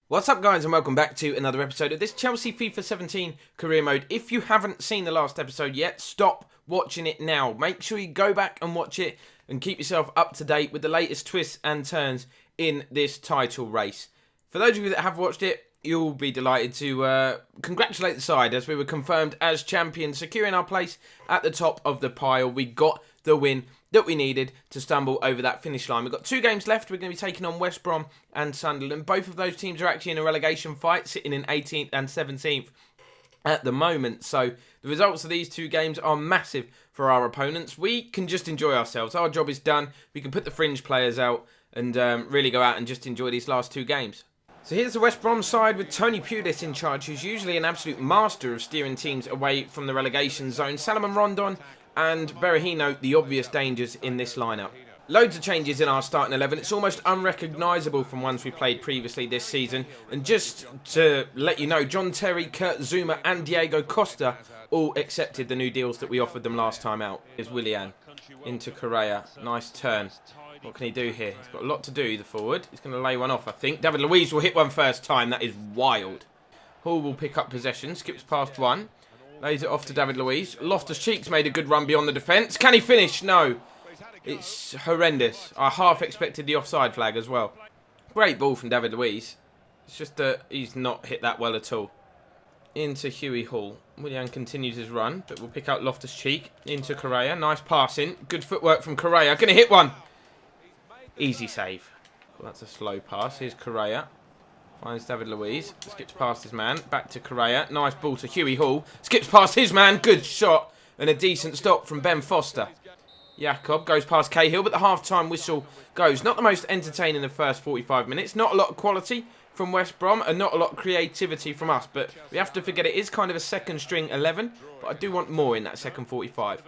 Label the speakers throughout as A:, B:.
A: What's up guys and welcome back to another episode of this Chelsea FIFA 17 career mode. If you haven't seen the last episode yet, stop watching it now. Make sure you go back and watch it and keep yourself up to date with the latest twists and turns in this title race. For those of you that have watched it, you'll be delighted to congratulate the side as we were confirmed as champions, securing our place at the top of the pile. We got the win that we needed to stumble over that finish line. We've got 2 games left. We're going to be taking on West Brom and Sunderland. Both of those teams are actually in a relegation fight, sitting in 18th and 17th at the moment. So the results of these 2 games are massive for our opponents. We can just enjoy ourselves. Our job is done. We can put the fringe players out and really go out and just enjoy these last 2 games. So here's the West Brom side with Tony Pulis in charge, who's usually an absolute master of steering teams away from the relegation zone. Salomon Rondon and Berahino, the obvious dangers in this lineup. Loads of changes in our starting 11. It's almost unrecognisable from ones we played previously this season. And just to let you know, John Terry, Kurt Zouma and Diego Costa all accepted the new deals that we offered them last time out. Here's Willian into Correa. Nice turn. What can he do here? He's got a lot to do, the forward. He's going to lay one off, I think. David Luiz will hit one first time. That is wild. Hall will pick up possession. Skips past one. Lays it off to David Luiz. Loftus-Cheek's made a good run beyond the defence. Can he finish? No. It's horrendous. I half expected the offside flag as well. Great ball from David Luiz. It's just that he's not hit that well at all. Into Hughie Hall. Willian continues his run, but we'll pick out Loftus-Cheek. Into Correa. Nice passing. Good footwork from Correa. Going to hit one. Easy save. Well, that's a slow pass. Here's Correa. Finds David Luiz. Skips past his man. Back to Correa. Nice ball to Hughie Hall. Skips past his man. Good shot. And a decent stop from Ben Foster. Jakob goes past Cahill, but the half-time whistle goes. Not the most entertaining the first 45 minutes. Not a lot of quality from West Brom and not a lot of creativity from us. But we have to forget it is kind of a second-string 11. But I do want more in that second 45.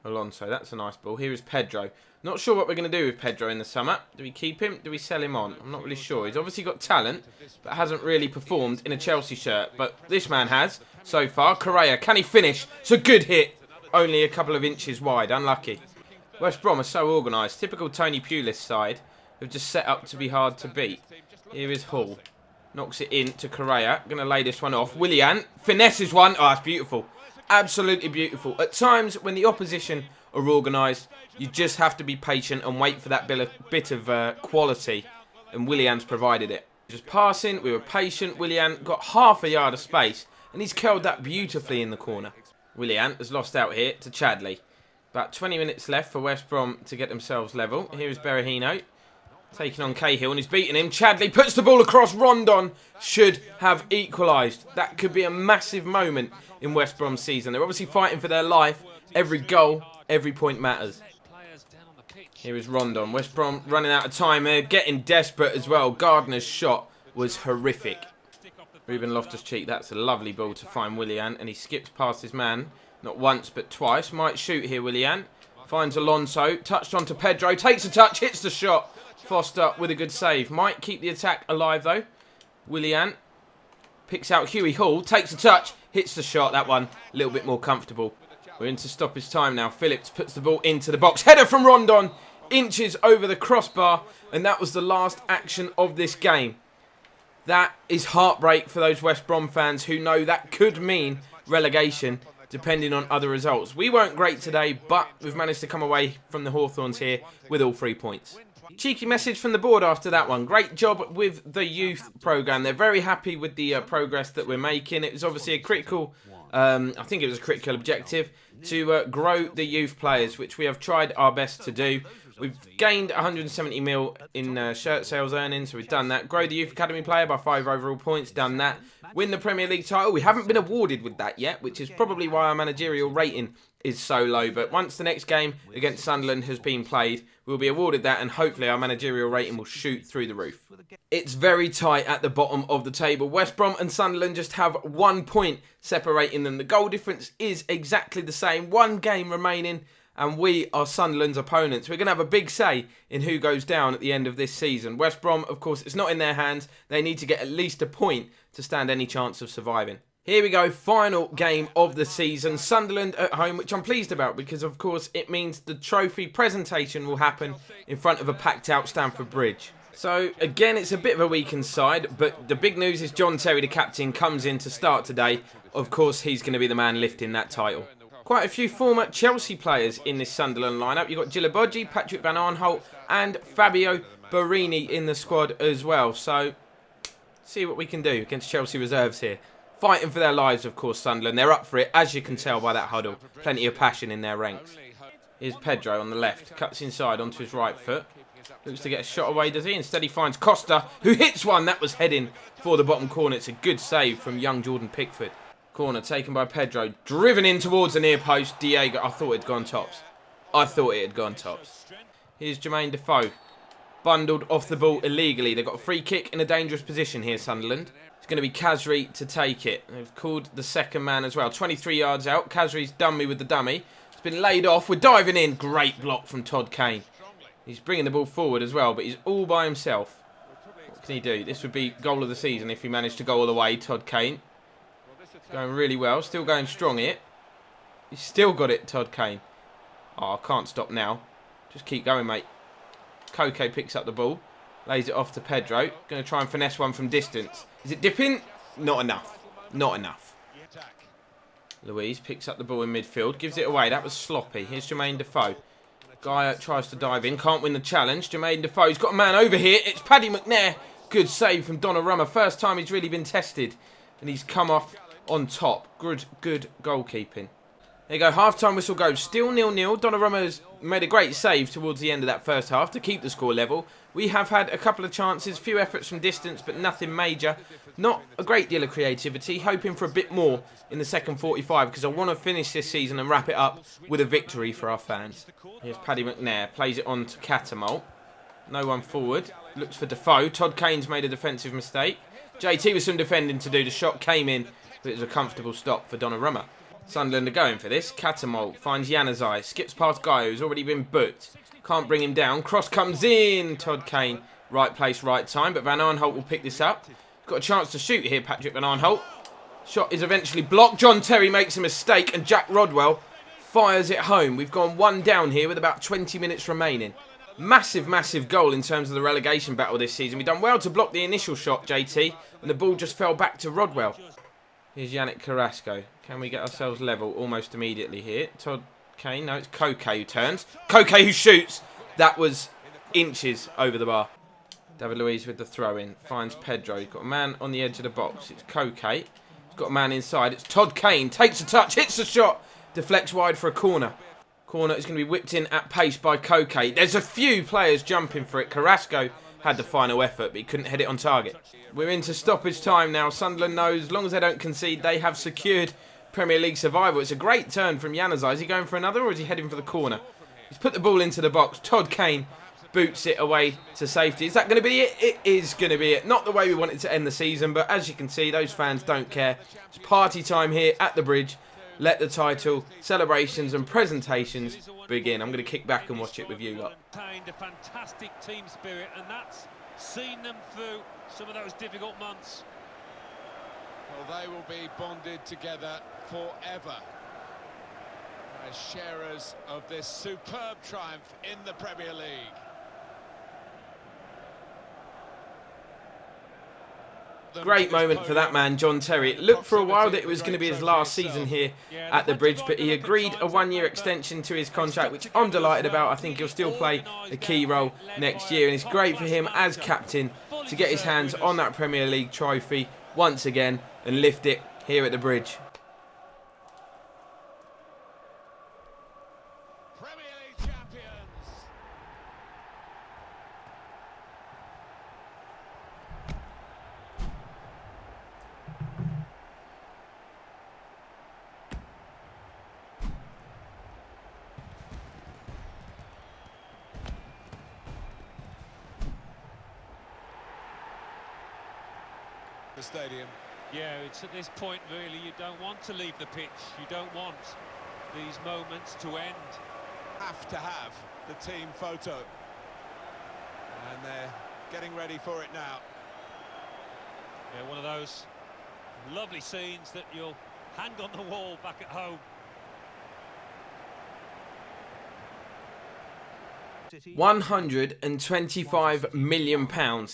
A: Alonso, that's a nice ball. Here is Pedro. Not sure what we're going to do with Pedro in the summer. Do we keep him? Do we sell him on? I'm not really sure. He's obviously got talent, but hasn't really performed in a Chelsea shirt. But this man has, so far. Correa, can he finish? It's a good hit. Only a couple of inches wide. Unlucky. West Brom are so organised. Typical Tony Pulis side. Who've just set up to be hard to beat. Here is Hall. Knocks it in to Correa. Going to lay this one off. Willian finesses one. Oh, it's beautiful. Absolutely beautiful. At times, when the opposition are organised, you just have to be patient and wait for that bit of quality. And Willian's provided it. Just passing, we were patient. Willian got half a yard of space. And he's curled that beautifully in the corner. Willian has lost out here to Chadley. About 20 minutes left for West Brom to get themselves level. Here's Berahino. Taking on Cahill and he's beating him. Chadley puts the ball across. Rondon should have equalised. That could be a massive moment in West Brom's season. They're obviously fighting for their life. Every goal, every point matters. Here is Rondon. West Brom running out of time. They're getting desperate as well. Gardner's shot was horrific. Ruben Loftus-Cheek, that's a lovely ball to find Willian. And he skips past his man. Not once, but twice. Might shoot here, Willian. Finds Alonso. Touched onto Pedro. Takes a touch. Hits the shot. Foster with a good save. Might keep the attack alive, though. Willian picks out Hughie Hall. Takes a touch. Hits the shot. That one a little bit more comfortable. We're into stoppage time now. Phillips puts the ball into the box. Header from Rondon. Inches over the crossbar. And that was the last action of this game. That is heartbreak for those West Brom fans who know that could mean relegation depending on other results. We weren't great today, but we've managed to come away from the Hawthorns here with all 3 points. Cheeky message from the board after that one. Great job with the youth programme. They're very happy with the progress that we're making. It was obviously a critical, I think it was a critical objective to grow the youth players, which we have tried our best to do. We've gained 170 mil in shirt sales earnings, so we've done that. Grow the youth academy player by 5 overall points, done that. Win the Premier League title. We haven't been awarded with that yet, which is probably why our managerial rating is so low. But once the next game against Sunderland has been played, we'll be awarded that, and hopefully our managerial rating will shoot through the roof. It's very tight at the bottom of the table. West Brom and Sunderland just have 1 point separating them. The goal difference is exactly the same. 1 game remaining, and we are Sunderland's opponents. We're going to have a big say in who goes down at the end of this season. West Brom, of course, it's not in their hands. They need to get at least a point to stand any chance of surviving. Here we go, final game of the season. Sunderland at home, which I'm pleased about because, of course, it means the trophy presentation will happen in front of a packed-out Stamford Bridge. So, again, it's a bit of a weakened side, but the big news is John Terry, the captain, comes in to start today. Of course, he's going to be the man lifting that title. Quite a few former Chelsea players in this Sunderland lineup. You've got Gilabodji, Patrick Van Arnholt and Fabio Barini in the squad as well. So, see what we can do against Chelsea reserves here. Fighting for their lives, of course, Sunderland. They're up for it, as you can tell by that huddle. Plenty of passion in their ranks. Here's Pedro on the left. Cuts inside onto his right foot. Looks to get a shot away, does he? Instead he finds Costa, who hits one. That was heading for the bottom corner. It's a good save from young Jordan Pickford. Corner taken by Pedro. Driven in towards the near post. Diego, I thought it had gone tops. Here's Jermaine Defoe. Bundled off the ball illegally. They've got a free kick in a dangerous position here, Sunderland. It's going to be Khazri to take it. They've called the second man as well. 23 yards out. Khazri's done me with the dummy. It's been laid off. We're diving in. Great block from Todd Kane. He's bringing the ball forward as well, but he's all by himself. What can he do? This would be goal of the season if he managed to go all the way, Todd Kane. Going really well. Still going strong here. He's still got it, Todd Kane. Oh, I can't stop now. Just keep going, mate. Koke picks up the ball. Lays it off to Pedro. Going to try and finesse one from distance. Is it dipping? Not enough. Not enough. Louise picks up the ball in midfield. Gives it away. That was sloppy. Here's Jermaine Defoe. Guy tries to dive in. Can't win the challenge. Jermaine Defoe's got a man over here. It's Paddy McNair. Good save from Donnarumma. First time he's really been tested. And he's come off on top. Good goalkeeping. There you go. Half-time whistle goes. Still 0-0. Donnarumma has made a great save towards the end of that first half to keep the score level. We have had a couple of chances, few efforts from distance, but nothing major. Not a great deal of creativity. Hoping for a bit more in the second 45 because I want to finish this season and wrap it up with a victory for our fans. Here's Paddy McNair. Plays it on to Catamol. No one forward. Looks for Defoe. Todd Kane's made a defensive mistake. JT with some defending to do. The shot came in, but it was a comfortable stop for Donnarumma. Sunderland are going for this. Catamol finds Januzaj. Skips past Guy, who's already been booked. Can't bring him down. Cross comes in. Todd Kane. Right place, right time. But Van Arnholt will pick this up. Got a chance to shoot here, Patrick Van Arnholt. Shot is eventually blocked. John Terry makes a mistake. And Jack Rodwell fires it home. We've gone one down here with about 20 minutes remaining. Massive goal in terms of the relegation battle this season. We've done well to block the initial shot, JT. And the ball just fell back to Rodwell. Here's Yannick Carrasco. Can we get ourselves level almost immediately here? Todd Kane. No, it's Koke who turns. Koke who shoots. That was inches over the bar. David Luiz with the throw-in. Finds Pedro. He's got a man on the edge of the box. It's Koke. He's got a man inside. It's Todd Kane. Takes a touch. Hits the shot. Deflects wide for a corner. Corner is going to be whipped in at pace by Koke. There's a few players jumping for it. Carrasco had the final effort, but he couldn't hit it on target. We're into stoppage time now. Sunderland knows as long as they don't concede, they have secured Premier League survival. It's a great turn from Januzaj. Is he going for another or is he heading for the corner? He's put the ball into the box. Todd Kane boots it away to safety. Is that going to be it? It is going to be it. Not the way we wanted to end the season, but as you can see, those fans don't care. It's party time here at the Bridge. Let the title, celebrations and presentations begin. I'm going to kick back and watch it with you lot.
B: A fantastic team spirit, and that's seen them through some of those difficult months.
C: Well, they will be bonded together forever as sharers of this superb triumph in the Premier League.
A: Great moment for that man, John Terry. It looked for a while that it was going to be his last season here at the Bridge, but he agreed a one-year extension to his contract, which I'm delighted about. I think he'll still play a key role next year, and it's great for him as captain to get his hands on that Premier League trophy once again and lift it here at the Bridge.
C: Premier League champions. The stadium.
B: Yeah, it's at this point really you don't want to leave the pitch. You don't want these moments to end.
C: Have to have the team photo. And they're getting ready for it now.
B: Yeah, one of those lovely scenes that you'll hang on the wall back at home.
A: £125 million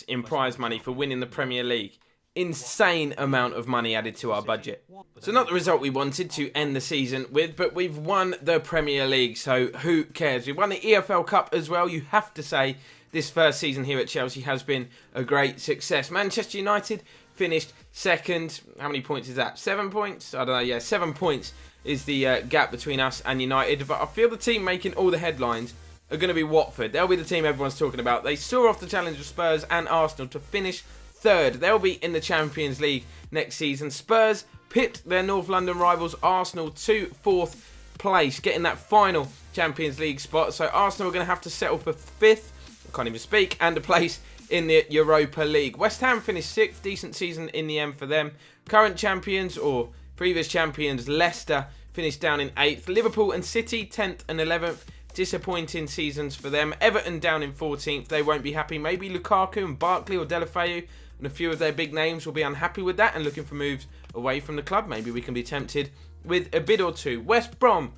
A: in prize money for winning the Premier League. Insane amount of money added to our budget. So not the result we wanted to end the season with, but we've won the Premier League, so who cares? We've won the EFL Cup as well. You have to say this first season here at Chelsea has been a great success. Manchester United finished second. How many points is that? 7 points? I don't know, yeah, 7 points is the gap between us and United, but I feel the team making all the headlines are going to be Watford. They'll be the team everyone's talking about. They saw off the challenge of Spurs and Arsenal to finish third. They'll be in the Champions League next season. Spurs pipped their North London rivals Arsenal to fourth place, getting that final Champions League spot. So Arsenal are going to have to settle for fifth, I can't even speak, and a place in the Europa League. West Ham finished sixth, decent season in the end for them. Current champions, or previous champions, Leicester finished down in 8th. Liverpool and City 10th and 11th. Disappointing seasons for them. Everton down in 14th. They won't be happy. Maybe Lukaku and Barkley or Deulofeu and a few of their big names will be unhappy with that and looking for moves away from the club. Maybe we can be tempted with a bid or two. West Brom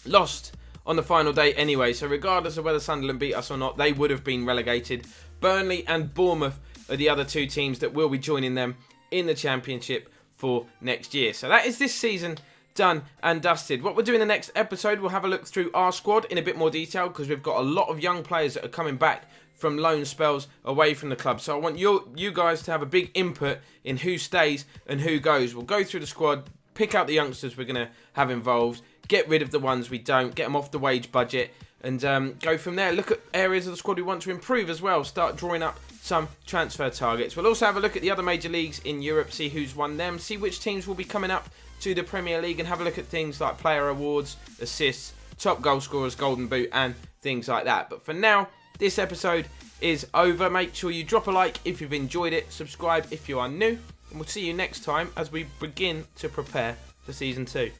A: lost on the final day anyway, so regardless of whether Sunderland beat us or not, they would have been relegated. Burnley and Bournemouth are the other two teams that will be joining them in the Championship for next year. So that is this season done and dusted. What we'll do in the next episode, we'll have a look through our squad in a bit more detail because we've got a lot of young players that are coming back from loan spells away from the club. So I want you guys to have a big input in who stays and who goes. We'll go through the squad, pick out the youngsters we're going to have involved, get rid of the ones we don't, get them off the wage budget, and go from there. Look at areas of the squad we want to improve as well. Start drawing up some transfer targets. We'll also have a look at the other major leagues in Europe, see who's won them, see which teams will be coming up to the Premier League, and have a look at things like player awards, assists, top goal scorers, golden boot, and things like that. But for now, this episode is over. Make sure you drop a like if you've enjoyed it, subscribe if you are new, and we'll see you next time as we begin to prepare for Season 2.